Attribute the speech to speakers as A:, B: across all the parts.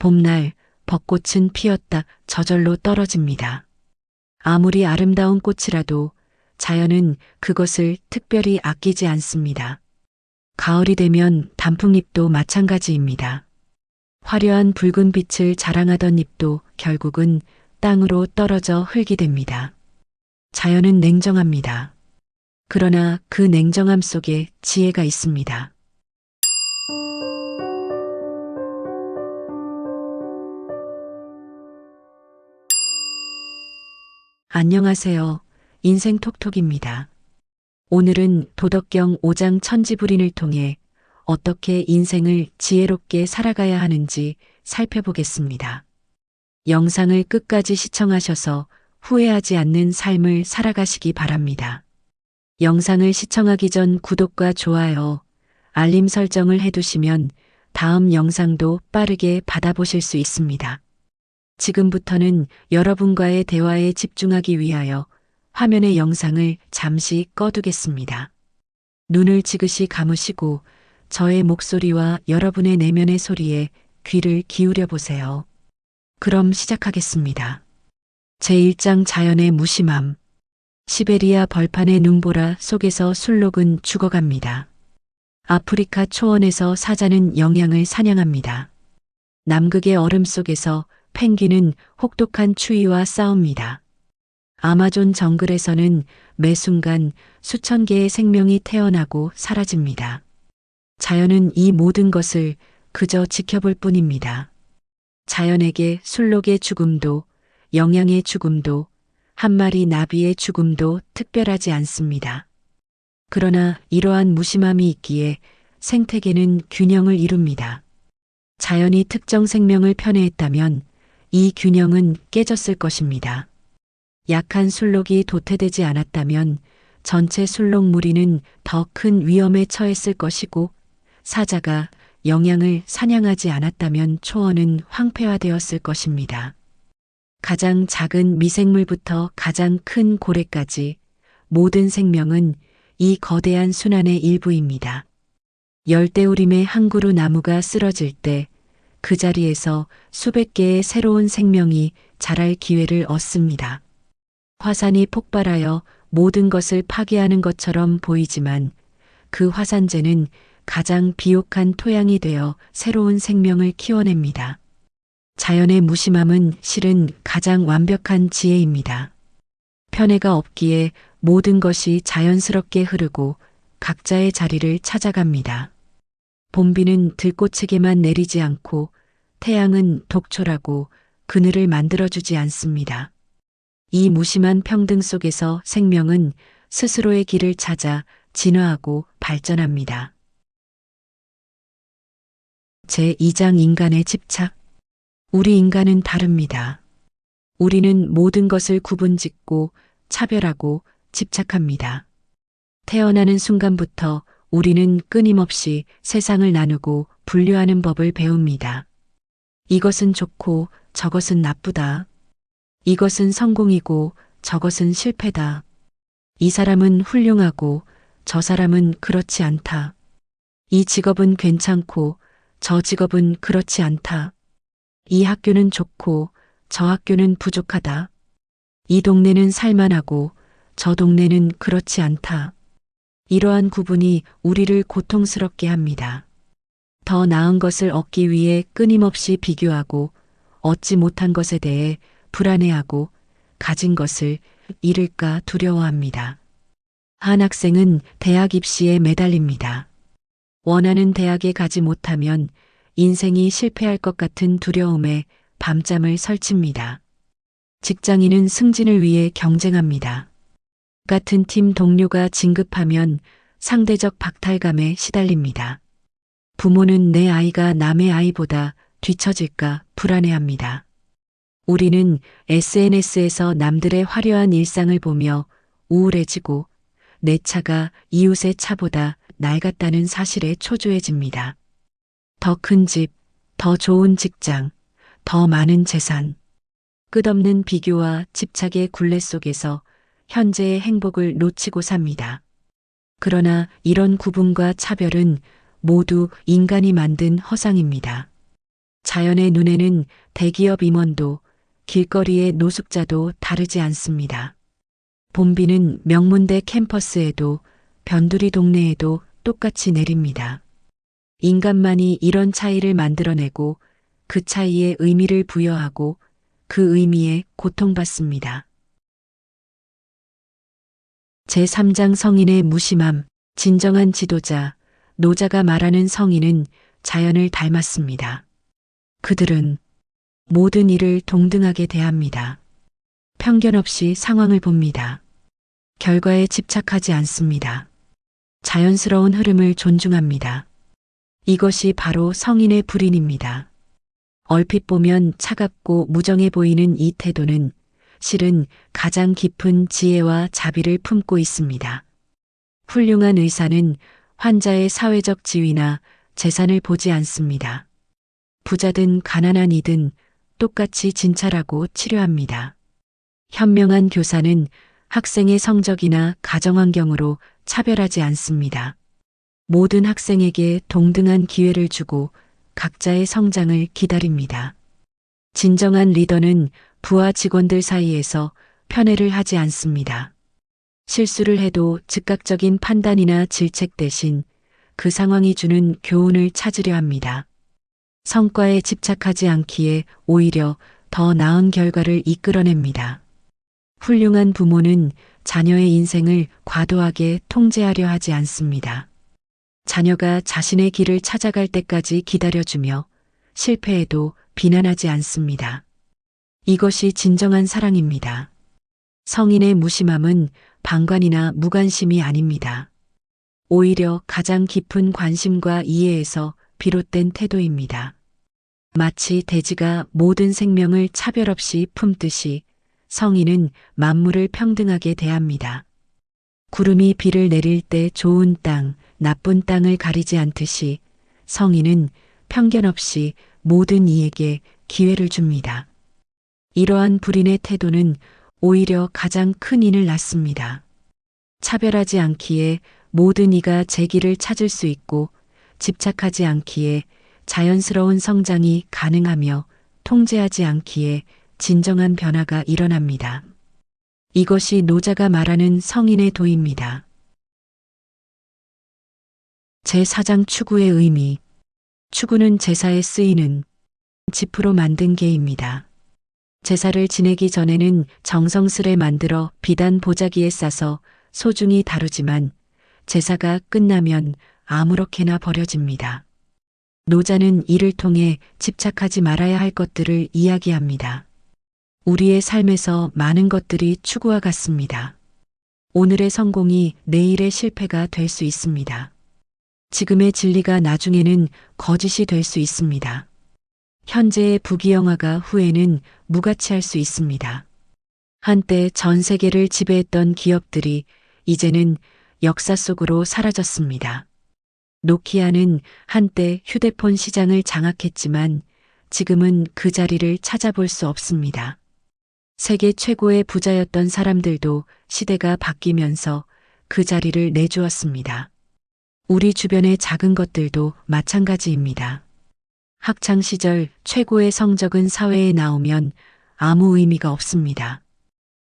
A: 봄날 벚꽃은 피었다 저절로 떨어집니다. 아무리 아름다운 꽃이라도 자연은 그것을 특별히 아끼지 않습니다. 가을이 되면 단풍잎도 마찬가지입니다. 화려한 붉은 빛을 자랑하던 잎도 결국은 땅으로 떨어져 흙이 됩니다. 자연은 냉정합니다. 그러나 그 냉정함 속에 지혜가 있습니다. 안녕하세요. 인생 톡톡입니다. 오늘은 도덕경 5장 천지불인을 통해 어떻게 인생을 지혜롭게 살아가야 하는지 살펴보겠습니다. 영상을 끝까지 시청하셔서 후회하지 않는 삶을 살아가시기 바랍니다. 영상을 시청하기 전 구독과 좋아요, 알림 설정을 해두시면 다음 영상도 빠르게 받아보실 수 있습니다. 지금부터는 여러분과의 대화에 집중하기 위하여 화면의 영상을 잠시 꺼두겠습니다. 눈을 지그시 감으시고 저의 목소리와 여러분의 내면의 소리에 귀를 기울여 보세요. 그럼 시작하겠습니다. 제1장 자연의 무심함. 시베리아 벌판의 눈보라 속에서 술록은 죽어갑니다. 아프리카 초원에서 사자는 영양을 사냥합니다. 남극의 얼음 속에서 펭귄은 혹독한 추위와 싸웁니다. 아마존 정글에서는 매 순간 수천 개의 생명이 태어나고 사라집니다. 자연은 이 모든 것을 그저 지켜볼 뿐입니다. 자연에게 술록의 죽음도, 영양의 죽음도, 한 마리 나비의 죽음도 특별하지 않습니다. 그러나 이러한 무심함이 있기에 생태계는 균형을 이룹니다. 자연이 특정 생명을 편애했다면 이 균형은 깨졌을 것입니다. 약한 술록이 도태되지 않았다면 전체 술록 무리는 더 큰 위험에 처했을 것이고, 사자가 영양을 사냥하지 않았다면 초원은 황폐화되었을 것입니다. 가장 작은 미생물부터 가장 큰 고래까지 모든 생명은 이 거대한 순환의 일부입니다. 열대우림의 한 그루 나무가 쓰러질 때 그 자리에서 수백 개의 새로운 생명이 자랄 기회를 얻습니다. 화산이 폭발하여 모든 것을 파괴하는 것처럼 보이지만 그 화산재는 가장 비옥한 토양이 되어 새로운 생명을 키워냅니다. 자연의 무심함은 실은 가장 완벽한 지혜입니다. 편애가 없기에 모든 것이 자연스럽게 흐르고 각자의 자리를 찾아갑니다. 봄비는 들꽃에게만 내리지 않고 태양은 독초라고 그늘을 만들어주지 않습니다. 이 무심한 평등 속에서 생명은 스스로의 길을 찾아 진화하고 발전합니다. 제2장 인간의 집착. 우리 인간은 다릅니다. 우리는 모든 것을 구분짓고 차별하고 집착합니다. 태어나는 순간부터 우리는 끊임없이 세상을 나누고 분류하는 법을 배웁니다. 이것은 좋고 저것은 나쁘다. 이것은 성공이고 저것은 실패다. 이 사람은 훌륭하고 저 사람은 그렇지 않다. 이 직업은 괜찮고 저 직업은 그렇지 않다. 이 학교는 좋고 저 학교는 부족하다. 이 동네는 살만하고 저 동네는 그렇지 않다. 이러한 구분이 우리를 고통스럽게 합니다. 더 나은 것을 얻기 위해 끊임없이 비교하고 얻지 못한 것에 대해 불안해하고 가진 것을 잃을까 두려워합니다. 한 학생은 대학 입시에 매달립니다. 원하는 대학에 가지 못하면 인생이 실패할 것 같은 두려움에 밤잠을 설칩니다. 직장인은 승진을 위해 경쟁합니다. 같은 팀 동료가 진급하면 상대적 박탈감에 시달립니다. 부모는 내 아이가 남의 아이보다 뒤처질까 불안해합니다. 우리는 SNS에서 남들의 화려한 일상을 보며 우울해지고 내 차가 이웃의 차보다 낡았다는 사실에 초조해집니다. 더 큰 집, 더 좋은 직장, 더 많은 재산. 끝없는 비교와 집착의 굴레 속에서 현재의 행복을 놓치고 삽니다. 그러나 이런 구분과 차별은 모두 인간이 만든 허상입니다. 자연의 눈에는 대기업 임원도 길거리의 노숙자도 다르지 않습니다. 봄비는 명문대 캠퍼스에도 변두리 동네에도 똑같이 내립니다. 인간만이 이런 차이를 만들어내고 그 차이에 의미를 부여하고 그 의미에 고통받습니다. 제3장 성인의 무심함, 진정한 지도자, 노자가 말하는 성인은 자연을 닮았습니다. 그들은 모든 일을 동등하게 대합니다. 편견 없이 상황을 봅니다. 결과에 집착하지 않습니다. 자연스러운 흐름을 존중합니다. 이것이 바로 성인의 불인입니다. 얼핏 보면 차갑고 무정해 보이는 이 태도는 실은 가장 깊은 지혜와 자비를 품고 있습니다. 훌륭한 의사는 환자의 사회적 지위나 재산을 보지 않습니다. 부자든 가난한 이든 똑같이 진찰하고 치료합니다. 현명한 교사는 학생의 성적이나 가정환경으로 차별하지 않습니다. 모든 학생에게 동등한 기회를 주고 각자의 성장을 기다립니다. 진정한 리더는 부하 직원들 사이에서 편애를 하지 않습니다. 실수를 해도 즉각적인 판단이나 질책 대신 그 상황이 주는 교훈을 찾으려 합니다. 성과에 집착하지 않기에 오히려 더 나은 결과를 이끌어냅니다. 훌륭한 부모는 자녀의 인생을 과도하게 통제하려 하지 않습니다. 자녀가 자신의 길을 찾아갈 때까지 기다려주며 실패해도 비난하지 않습니다. 이것이 진정한 사랑입니다. 성인의 무심함은 방관이나 무관심이 아닙니다. 오히려 가장 깊은 관심과 이해에서 비롯된 태도입니다. 마치 돼지가 모든 생명을 차별 없이 품듯이 성인은 만물을 평등하게 대합니다. 구름이 비를 내릴 때 좋은 땅, 나쁜 땅을 가리지 않듯이 성인은 편견 없이 모든 이에게 기회를 줍니다. 이러한 불인의 태도는 오히려 가장 큰 인을 낳습니다. 차별하지 않기에 모든 이가 제 길을 찾을 수 있고 집착하지 않기에 자연스러운 성장이 가능하며 통제하지 않기에 진정한 변화가 일어납니다. 이것이 노자가 말하는 성인의 도입니다. 제4장 추구의 의미. 추구는 제사에 쓰이는 지프로 만든 개입니다. 제사를 지내기 전에는 정성스레 만들어 비단 보자기에 싸서 소중히 다루지만 제사가 끝나면 아무렇게나 버려집니다. 노자는 이를 통해 집착하지 말아야 할 것들을 이야기합니다. 우리의 삶에서 많은 것들이 추구와 같습니다. 오늘의 성공이 내일의 실패가 될 수 있습니다. 지금의 진리가 나중에는 거짓이 될 수 있습니다. 현재의 부귀영화가 후에는 무가치할 수 있습니다. 한때 전 세계를 지배했던 기업들이 이제는 역사 속으로 사라졌습니다. 노키아는 한때 휴대폰 시장을 장악했지만 지금은 그 자리를 찾아볼 수 없습니다. 세계 최고의 부자였던 사람들도 시대가 바뀌면서 그 자리를 내주었습니다. 우리 주변의 작은 것들도 마찬가지입니다. 학창 시절 최고의 성적은 사회에 나오면 아무 의미가 없습니다.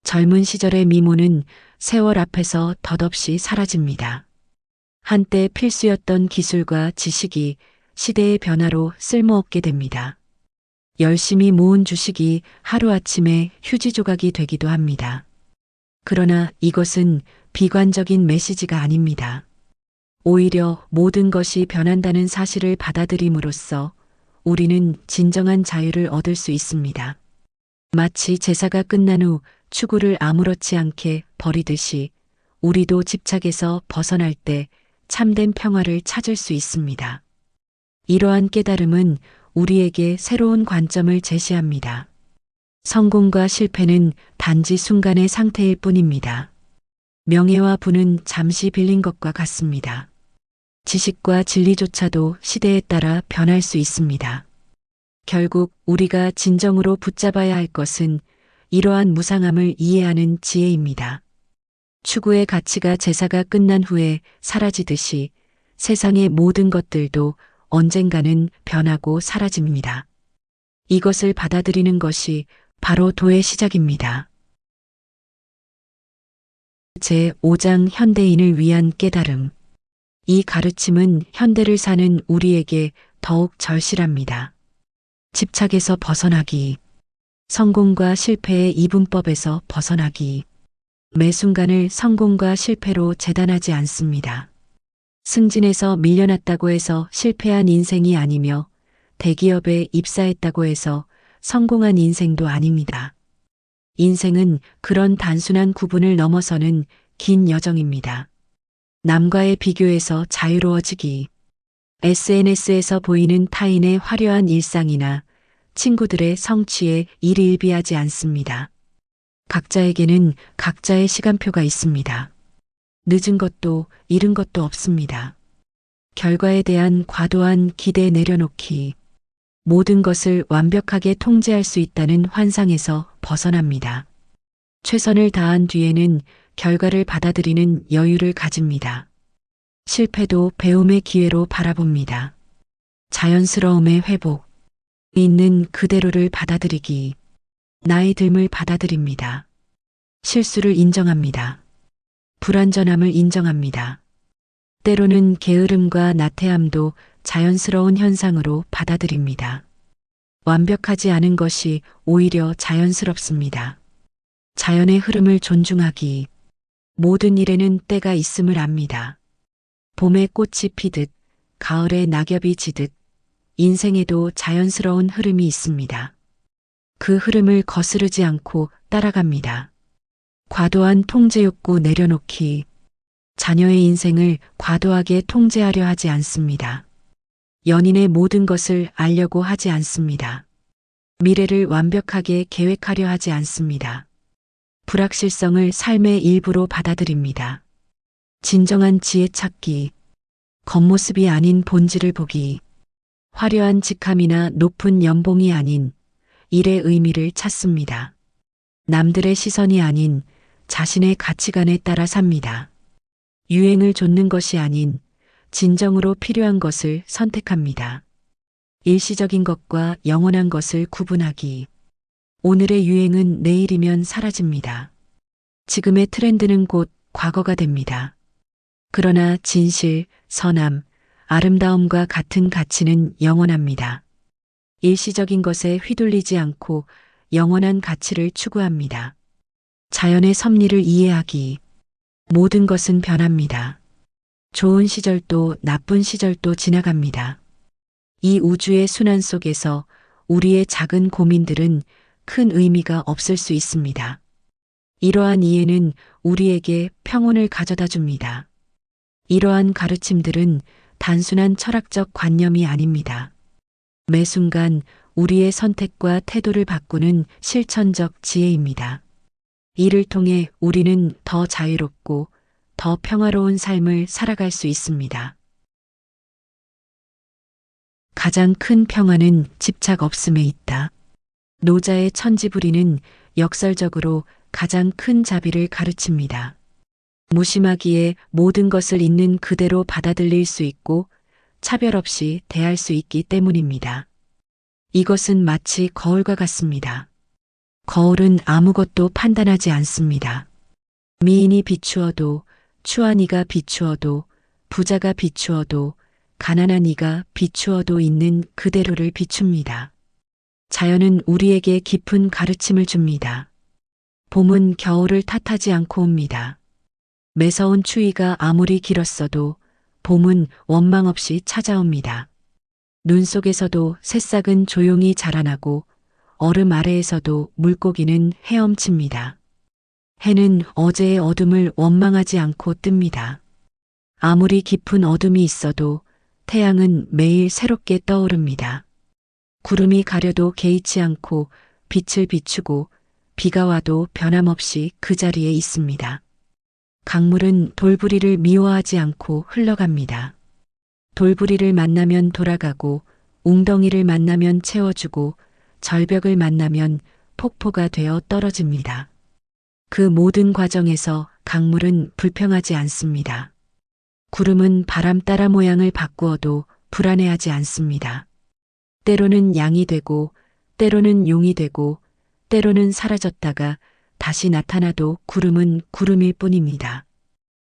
A: 젊은 시절의 미모는 세월 앞에서 덧없이 사라집니다. 한때 필수였던 기술과 지식이 시대의 변화로 쓸모없게 됩니다. 열심히 모은 주식이 하루아침에 휴지 조각이 되기도 합니다. 그러나 이것은 비관적인 메시지가 아닙니다. 오히려 모든 것이 변한다는 사실을 받아들임으로써 우리는 진정한 자유를 얻을 수 있습니다. 마치 제사가 끝난 후 추구를 아무렇지 않게 버리듯이 우리도 집착에서 벗어날 때 참된 평화를 찾을 수 있습니다. 이러한 깨달음은 우리에게 새로운 관점을 제시합니다. 성공과 실패는 단지 순간의 상태일 뿐입니다. 명예와 부는 잠시 빌린 것과 같습니다. 지식과 진리조차도 시대에 따라 변할 수 있습니다. 결국 우리가 진정으로 붙잡아야 할 것은 이러한 무상함을 이해하는 지혜입니다. 추구의 가치가 제사가 끝난 후에 사라지듯이 세상의 모든 것들도 언젠가는 변하고 사라집니다. 이것을 받아들이는 것이 바로 도의 시작입니다. 제5장 현대인을 위한 깨달음. 이 가르침은 현대를 사는 우리에게 더욱 절실합니다. 집착에서 벗어나기, 성공과 실패의 이분법에서 벗어나기, 매 순간을 성공과 실패로 재단하지 않습니다. 승진에서 밀려났다고 해서 실패한 인생이 아니며 대기업에 입사했다고 해서 성공한 인생도 아닙니다. 인생은 그런 단순한 구분을 넘어서는 긴 여정입니다. 남과의 비교에서 자유로워지기, SNS에서 보이는 타인의 화려한 일상이나 친구들의 성취에 일희일비하지 않습니다. 각자에게는 각자의 시간표가 있습니다. 늦은 것도 이른 것도 없습니다. 결과에 대한 과도한 기대 내려놓기, 모든 것을 완벽하게 통제할 수 있다는 환상에서 벗어납니다. 최선을 다한 뒤에는 결과를 받아들이는 여유를 가집니다. 실패도 배움의 기회로 바라봅니다. 자연스러움의 회복, 있는 그대로를 받아들이기, 나의 듦을 받아들입니다. 실수를 인정합니다. 불완전함을 인정합니다. 때로는 게으름과 나태함도 자연스러운 현상으로 받아들입니다. 완벽하지 않은 것이 오히려 자연스럽습니다. 자연의 흐름을 존중하기, 모든 일에는 때가 있음을 압니다. 봄에 꽃이 피듯, 가을에 낙엽이 지듯, 인생에도 자연스러운 흐름이 있습니다. 그 흐름을 거스르지 않고 따라갑니다. 과도한 통제 욕구 내려놓기, 자녀의 인생을 과도하게 통제하려 하지 않습니다. 연인의 모든 것을 알려고 하지 않습니다. 미래를 완벽하게 계획하려 하지 않습니다. 불확실성을 삶의 일부로 받아들입니다. 진정한 지혜 찾기, 겉모습이 아닌 본질을 보기, 화려한 직함이나 높은 연봉이 아닌 일의 의미를 찾습니다. 남들의 시선이 아닌 자신의 가치관에 따라 삽니다. 유행을 좇는 것이 아닌 진정으로 필요한 것을 선택합니다. 일시적인 것과 영원한 것을 구분하기. 오늘의 유행은 내일이면 사라집니다. 지금의 트렌드는 곧 과거가 됩니다. 그러나 진실, 선함, 아름다움과 같은 가치는 영원합니다. 일시적인 것에 휘둘리지 않고 영원한 가치를 추구합니다. 자연의 섭리를 이해하기. 모든 것은 변합니다. 좋은 시절도 나쁜 시절도 지나갑니다. 이 우주의 순환 속에서 우리의 작은 고민들은 큰 의미가 없을 수 있습니다. 이러한 이해는 우리에게 평온을 가져다 줍니다. 이러한 가르침들은 단순한 철학적 관념이 아닙니다. 매 순간 우리의 선택과 태도를 바꾸는 실천적 지혜입니다. 이를 통해 우리는 더 자유롭고 더 평화로운 삶을 살아갈 수 있습니다. 가장 큰 평화는 집착 없음에 있다. 노자의 천지부리는 역설적으로 가장 큰 자비를 가르칩니다. 무심하기에 모든 것을 있는 그대로 받아들일 수 있고 차별 없이 대할 수 있기 때문입니다. 이것은 마치 거울과 같습니다. 거울은 아무것도 판단하지 않습니다. 미인이 비추어도, 추한 이가 비추어도, 부자가 비추어도, 가난한 이가 비추어도 있는 그대로를 비춥니다. 자연은 우리에게 깊은 가르침을 줍니다. 봄은 겨울을 탓하지 않고 옵니다. 매서운 추위가 아무리 길었어도 봄은 원망 없이 찾아옵니다. 눈 속에서도 새싹은 조용히 자라나고 얼음 아래에서도 물고기는 헤엄칩니다. 해는 어제의 어둠을 원망하지 않고 뜹니다. 아무리 깊은 어둠이 있어도 태양은 매일 새롭게 떠오릅니다. 구름이 가려도 개의치 않고 빛을 비추고 비가 와도 변함없이 그 자리에 있습니다. 강물은 돌부리를 미워하지 않고 흘러갑니다. 돌부리를 만나면 돌아가고 웅덩이를 만나면 채워주고 절벽을 만나면 폭포가 되어 떨어집니다. 그 모든 과정에서 강물은 불평하지 않습니다. 구름은 바람 따라 모양을 바꾸어도 불안해하지 않습니다. 때로는 양이 되고 때로는 용이 되고 때로는 사라졌다가 다시 나타나도 구름은 구름일 뿐입니다.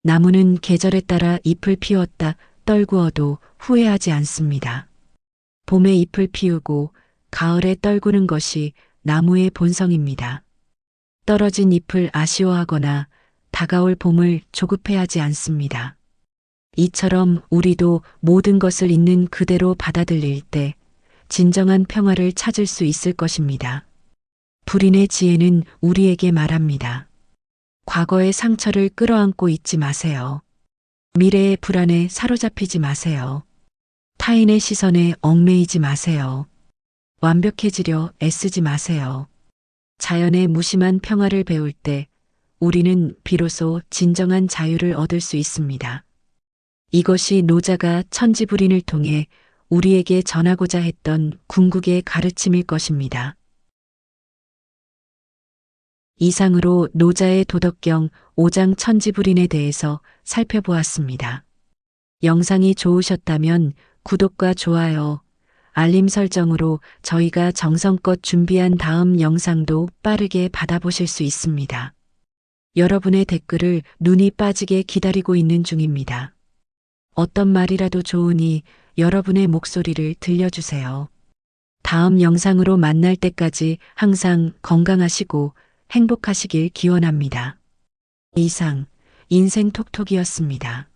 A: 나무는 계절에 따라 잎을 피웠다 떨구어도 후회하지 않습니다. 봄에 잎을 피우고 가을에 떨구는 것이 나무의 본성입니다. 떨어진 잎을 아쉬워하거나 다가올 봄을 조급해하지 않습니다. 이처럼 우리도 모든 것을 있는 그대로 받아들일 때 진정한 평화를 찾을 수 있을 것입니다. 불인의 지혜는 우리에게 말합니다. 과거의 상처를 끌어안고 있지 마세요. 미래의 불안에 사로잡히지 마세요. 타인의 시선에 얽매이지 마세요. 완벽해지려 애쓰지 마세요. 자연의 무심한 평화를 배울 때 우리는 비로소 진정한 자유를 얻을 수 있습니다. 이것이 노자가 천지불인을 통해 우리에게 전하고자 했던 궁극의 가르침일 것입니다. 이상으로 노자의 도덕경 5장 천지불인에 대해서 살펴보았습니다. 영상이 좋으셨다면 구독과 좋아요, 알림 설정으로 저희가 정성껏 준비한 다음 영상도 빠르게 받아보실 수 있습니다. 여러분의 댓글을 눈이 빠지게 기다리고 있는 중입니다. 어떤 말이라도 좋으니 여러분의 목소리를 들려주세요. 다음 영상으로 만날 때까지 항상 건강하시고 행복하시길 기원합니다. 이상 인생톡톡이었습니다.